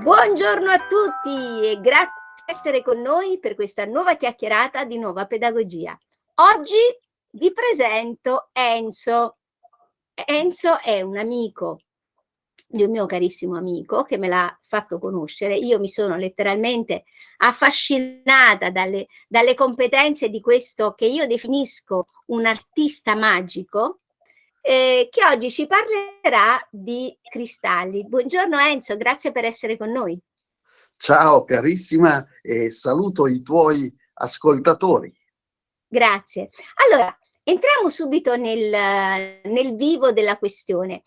Buongiorno a tutti e grazie di essere con noi per questa nuova chiacchierata di Nuova Pedagogia. Oggi vi presento Enzo. Enzo è un amico di un mio carissimo amico che me l'ha fatto conoscere. Io mi sono letteralmente affascinata dalle competenze di questo che io definisco un artista magico, che oggi ci parlerà di cristalli. Buongiorno Enzo, grazie per essere con noi. Ciao carissima e saluto i tuoi ascoltatori. Grazie. Allora, entriamo subito nel vivo della questione.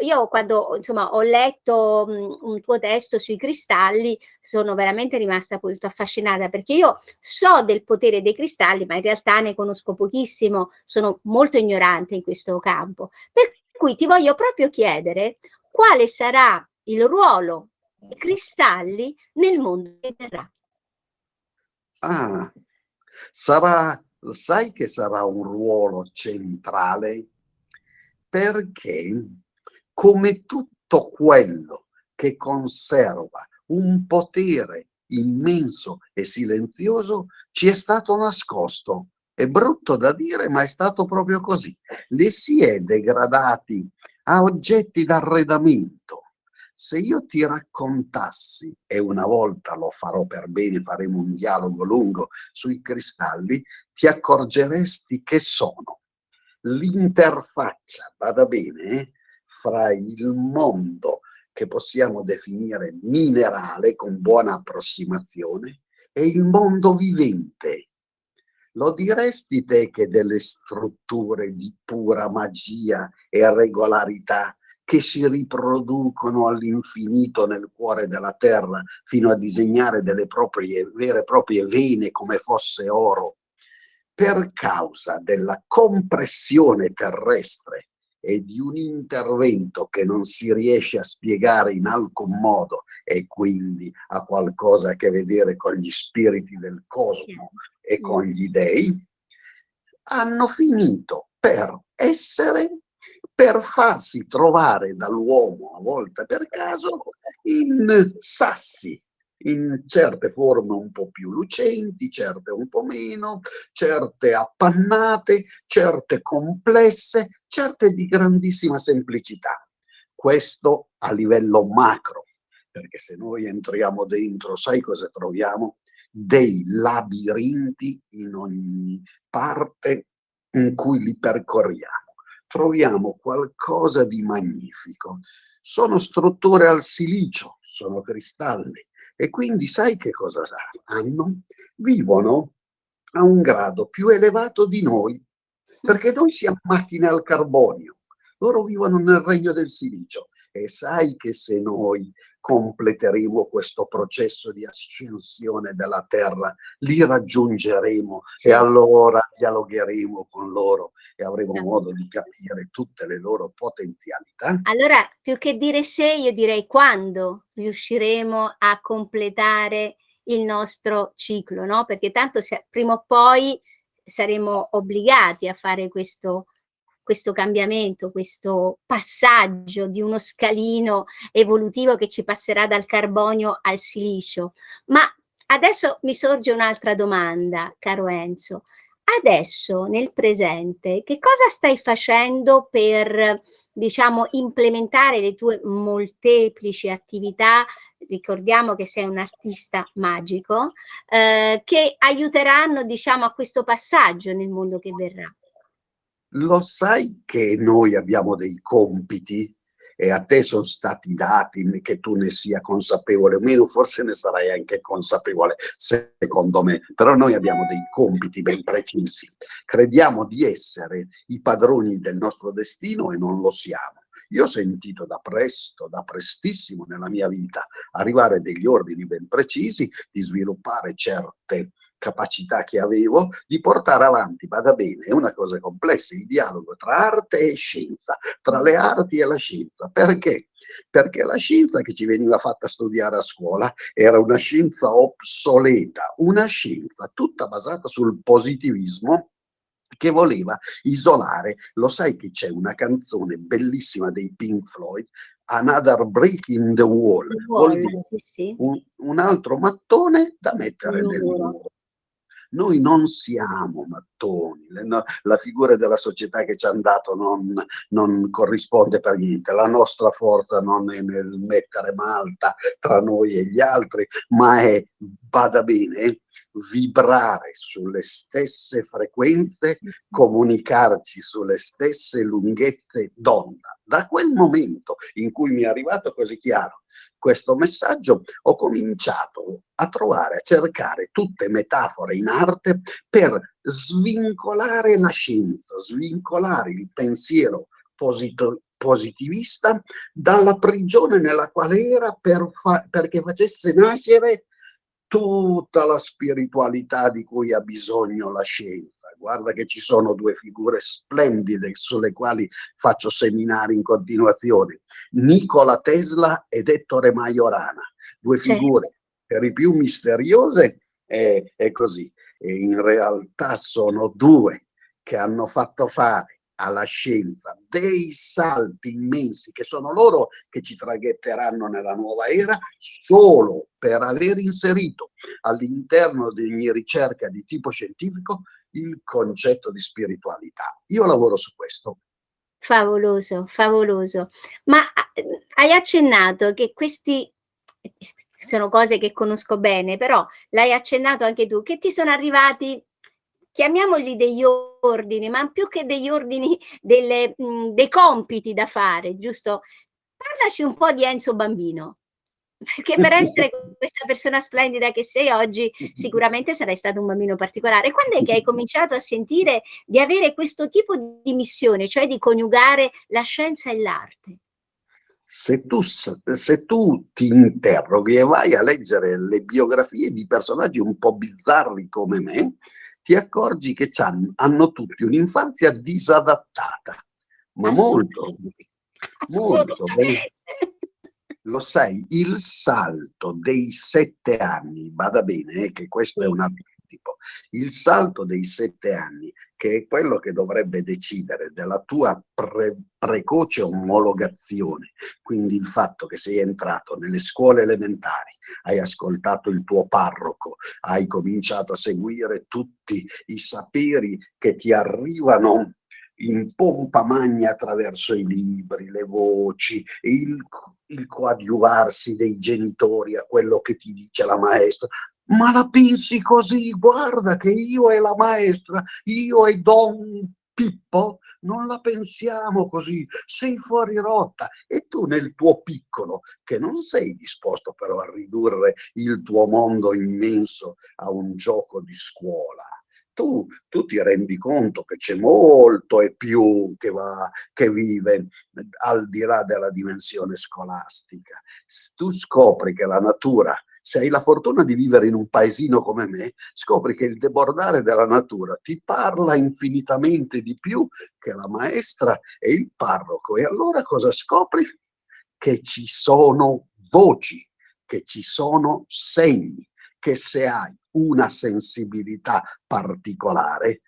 Io quando insomma ho letto un tuo testo sui cristalli sono veramente rimasta molto affascinata, perché io so del potere dei cristalli, ma in realtà ne conosco pochissimo, sono molto ignorante in questo campo. Per cui ti voglio proprio chiedere quale sarà il ruolo dei cristalli nel mondo che verrà. Sai che sarà un ruolo centrale, perché come tutto quello che conserva un potere immenso e silenzioso ci è stato nascosto. È brutto da dire, ma è stato proprio così. Li si è degradati a oggetti d'arredamento. Se io ti raccontassi, e una volta lo farò per bene, faremo un dialogo lungo sui cristalli, ti accorgeresti che sono l'interfaccia, bada bene, fra il mondo che possiamo definire minerale con buona approssimazione e il mondo vivente. Lo diresti te che delle strutture di pura magia e regolarità che si riproducono all'infinito nel cuore della terra fino a disegnare delle vere e proprie vene come fosse oro, per causa della compressione terrestre e di un intervento che non si riesce a spiegare in alcun modo e quindi ha qualcosa a che vedere con gli spiriti del cosmo e con gli dei, hanno finito per farsi trovare dall'uomo, a volte per caso, in sassi, in certe forme un po' più lucenti, certe un po' meno, certe appannate, certe complesse, certe di grandissima semplicità. Questo a livello macro, perché se noi entriamo dentro, sai cosa troviamo? Dei labirinti in ogni parte in cui li percorriamo. Troviamo qualcosa di magnifico. Sono strutture al silicio, sono cristalli, e quindi sai che cosa hanno? Vivono a un grado più elevato di noi, perché noi siamo macchine al carbonio, loro vivono nel regno del silicio. E sai che se noi completeremo questo processo di ascensione della Terra, li raggiungeremo, e allora dialogheremo con loro e avremo modo di capire tutte le loro potenzialità. Allora, più che dire se, io direi quando riusciremo a completare il nostro ciclo, no? Perché tanto prima o poi saremo obbligati a fare questo cambiamento, questo passaggio di uno scalino evolutivo che ci passerà dal carbonio al silicio. Ma adesso mi sorge un'altra domanda, caro Enzo. Adesso, nel presente, che cosa stai facendo per, diciamo, implementare le tue molteplici attività? Ricordiamo che sei un artista magico, che aiuteranno, diciamo, a questo passaggio nel mondo che verrà. Lo sai che noi abbiamo dei compiti e a te sono stati dati, che tu ne sia consapevole o meno, forse ne sarai anche consapevole, secondo me, però noi abbiamo dei compiti ben precisi. Crediamo di essere i padroni del nostro destino e non lo siamo. Io ho sentito da prestissimo nella mia vita arrivare degli ordini ben precisi di sviluppare certe capacità che avevo di portare avanti, vada bene, è una cosa complessa, il dialogo tra arte e scienza, tra le arti e la scienza. Perché? Perché la scienza che ci veniva fatta studiare a scuola era una scienza obsoleta, una scienza tutta basata sul positivismo che voleva isolare. Lo sai che c'è una canzone bellissima dei Pink Floyd, another brick in the wall, il vuol wall, dire sì, sì, un altro mattone da il mettere nel muro. muro. Noi non siamo mattoni, la figura della società che ci han dato non corrisponde per niente. La nostra forza non è nel mettere malta tra noi e gli altri, ma è, bada bene, vibrare sulle stesse frequenze, comunicarci sulle stesse lunghezze d'onda. Da quel momento in cui mi è arrivato così chiaro questo messaggio, ho cominciato a trovare, a cercare tutte metafore in arte per svincolare la scienza, svincolare il pensiero positivista dalla prigione nella quale era, perché facesse nascere tutta la spiritualità di cui ha bisogno la scienza. Guarda che ci sono due figure splendide sulle quali faccio seminari in continuazione: Nikola Tesla ed Ettore Majorana, due figure per i più misteriose, e così. E in realtà sono due che hanno fatto fare alla scienza dei salti immensi, che sono loro che ci traghetteranno nella nuova era, solo per aver inserito all'interno di ogni ricerca di tipo scientifico il concetto di spiritualità. Io lavoro su questo. Favoloso, favoloso. Ma hai accennato che questi sono cose che conosco bene, però l'hai accennato anche tu, che ti sono arrivati, chiamiamoli degli ordini, ma più che degli ordini, dei compiti da fare, giusto? Parlaci un po' di Enzo Bambino. Perché per essere questa persona splendida che sei oggi, sicuramente sarai stato un bambino particolare. Quando è che hai cominciato a sentire di avere questo tipo di missione, cioè di coniugare la scienza e l'arte? Se tu ti interroghi e vai a leggere le biografie di personaggi un po' bizzarri come me, ti accorgi che hanno tutti un'infanzia disadattata, ma molto, Assolutamente. molto. Assolutamente. Lo sai, il salto dei 7 anni, bada bene, che questo è Sì. un archetipo, il salto dei 7 anni, che è quello che dovrebbe decidere della tua precoce omologazione, quindi il fatto che sei entrato nelle scuole elementari, hai ascoltato il tuo parroco, hai cominciato a seguire tutti i saperi che ti arrivano in pompa magna attraverso i libri, le voci, il coadiuvarsi dei genitori a quello che ti dice la maestra. Ma la pensi così? Guarda che io e la maestra, io e Don Pippo, non la pensiamo così, sei fuori rotta. E tu nel tuo piccolo, che non sei disposto però a ridurre il tuo mondo immenso a un gioco di scuola, tu ti rendi conto che c'è molto e più che vive al di là della dimensione scolastica. Tu scopri che la natura, se hai la fortuna di vivere in un paesino come me, scopri che il debordare della natura ti parla infinitamente di più che la maestra e il parroco. E allora cosa scopri? Che ci sono voci, che ci sono segni, che se hai una sensibilità particolare,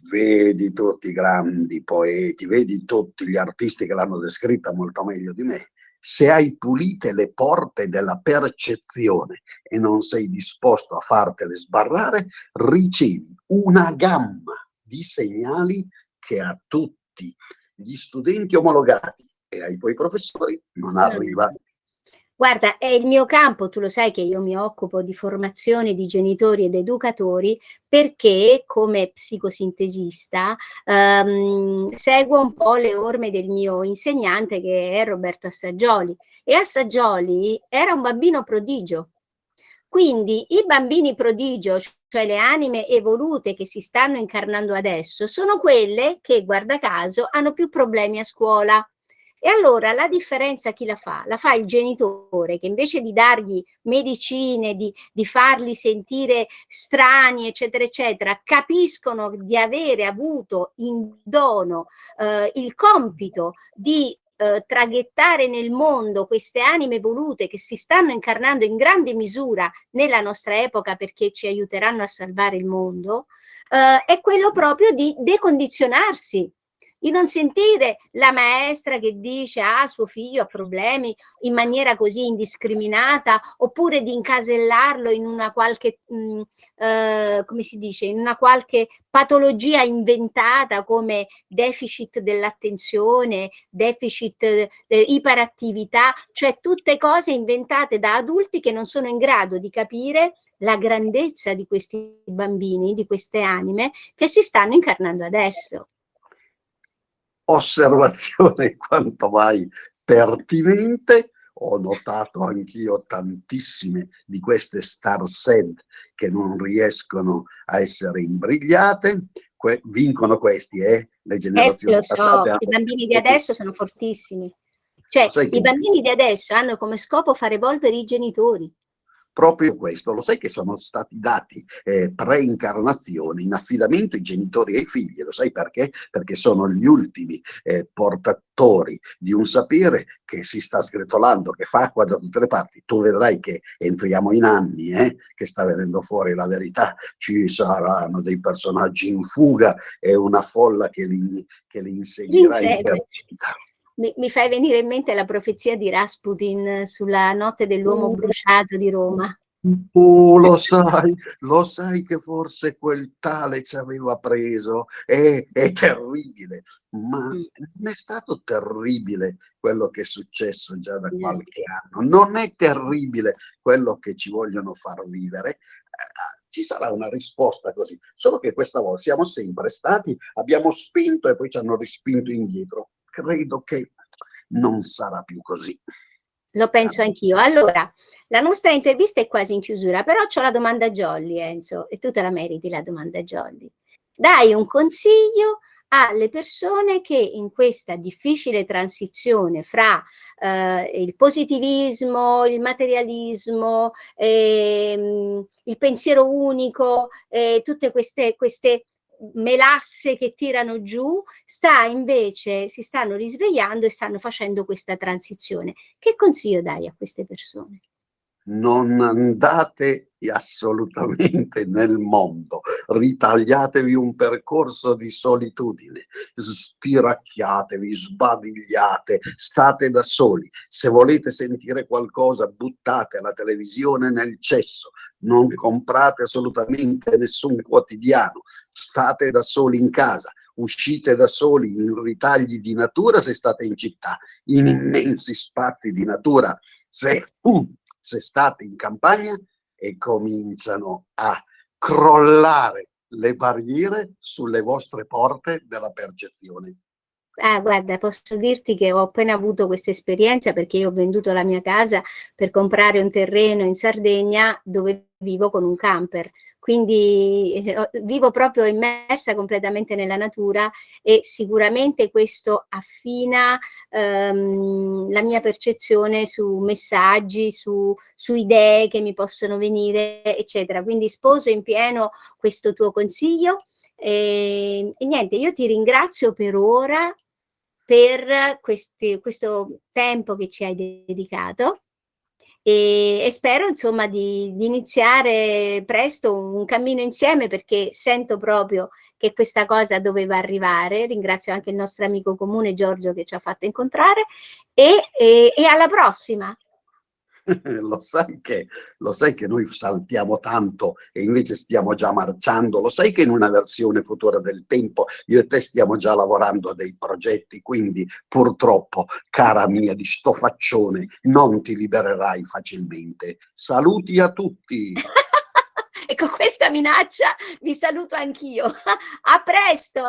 vedi tutti i grandi poeti, vedi tutti gli artisti che l'hanno descritta molto meglio di me, se hai pulite le porte della percezione e non sei disposto a fartele sbarrare, ricevi una gamma di segnali che a tutti gli studenti omologati e ai tuoi professori non arriva. Guarda, è il mio campo, tu lo sai che io mi occupo di formazione di genitori ed educatori, perché come psicosintesista seguo un po' le orme del mio insegnante, che è Roberto Assaggioli, e Assaggioli era un bambino prodigio. Quindi i bambini prodigio, cioè le anime evolute che si stanno incarnando adesso, sono quelle che, guarda caso, hanno più problemi a scuola. E allora la differenza chi la fa? La fa il genitore, che invece di dargli medicine, di farli sentire strani, eccetera, eccetera, capiscono di avere avuto in dono il compito di traghettare nel mondo queste anime evolute che si stanno incarnando in grande misura nella nostra epoca, perché ci aiuteranno a salvare il mondo, è quello proprio di decondizionarsi. di non sentire la maestra che dice suo figlio ha problemi in maniera così indiscriminata, oppure di incasellarlo in una qualche, come si dice, in una qualche patologia inventata come deficit dell'attenzione, deficit, iperattività, cioè tutte cose inventate da adulti che non sono in grado di capire la grandezza di questi bambini, di queste anime che si stanno incarnando adesso. Osservazione quanto mai pertinente. Ho notato anch'io tantissime di queste star set che non riescono a essere imbrigliate. Vincono questi, le Lo generazioni so, passate. i bambini di adesso sono fortissimi. Cioè, Sai che i bambini di adesso hanno come scopo far evolvere i genitori. proprio questo, lo sai che sono stati dati pre-incarnazione in affidamento ai genitori e ai figli, lo sai perché? Perché sono gli ultimi portatori di un sapere che si sta sgretolando, che fa acqua da tutte le parti. Tu vedrai che entriamo in anni, che sta venendo fuori la verità, ci saranno dei personaggi in fuga e una folla che li inseguirà in Insegue. perpetuità. Mi fai venire in mente la profezia di Rasputin sulla notte dell'uomo bruciato di Roma. Lo sai che forse quel tale ci aveva preso? È terribile, ma non è stato terribile quello che è successo già da qualche anno, non è terribile quello che ci vogliono far vivere. Ci sarà una risposta così, solo che questa volta siamo sempre stati, abbiamo spinto e poi ci hanno rispinto indietro. Credo che non sarà più così. Lo penso anch'io. Allora, la nostra intervista è quasi in chiusura, però c'ho la domanda jolly, Enzo, e tu te la meriti la domanda jolly. Dai un consiglio alle persone che in questa difficile transizione fra il positivismo, il materialismo, il pensiero unico, tutte queste melasse che tirano giù, si stanno risvegliando e stanno facendo questa transizione. Che consiglio dai a queste persone? Non andate assolutamente nel mondo, ritagliatevi un percorso di solitudine, stiracchiatevi, sbadigliate, state da soli. Se volete sentire qualcosa, buttate la televisione nel cesso, non comprate assolutamente nessun quotidiano, state da soli in casa. Uscite da soli in ritagli di natura se state in città, in immensi spazi di natura se state in campagna, e cominciano a crollare le barriere sulle vostre porte della percezione. Guarda, posso dirti che ho appena avuto questa esperienza perché io ho venduto la mia casa per comprare un terreno in Sardegna dove vivo con un camper. Quindi vivo proprio immersa completamente nella natura e sicuramente questo affina la mia percezione su messaggi, su idee che mi possono venire, eccetera. Quindi sposo in pieno questo tuo consiglio. E niente, io ti ringrazio per ora per questo tempo che ci hai dedicato e spero insomma di iniziare presto un cammino insieme, perché sento proprio che questa cosa doveva arrivare. Ringrazio anche il nostro amico comune Giorgio che ci ha fatto incontrare e alla prossima. Lo sai che noi saltiamo tanto e invece stiamo già marciando, lo sai che in una versione futura del tempo io e te stiamo già lavorando a dei progetti, quindi purtroppo, cara mia, di sto faccione non ti libererai facilmente. Saluti a tutti! E con questa minaccia vi saluto anch'io. A presto!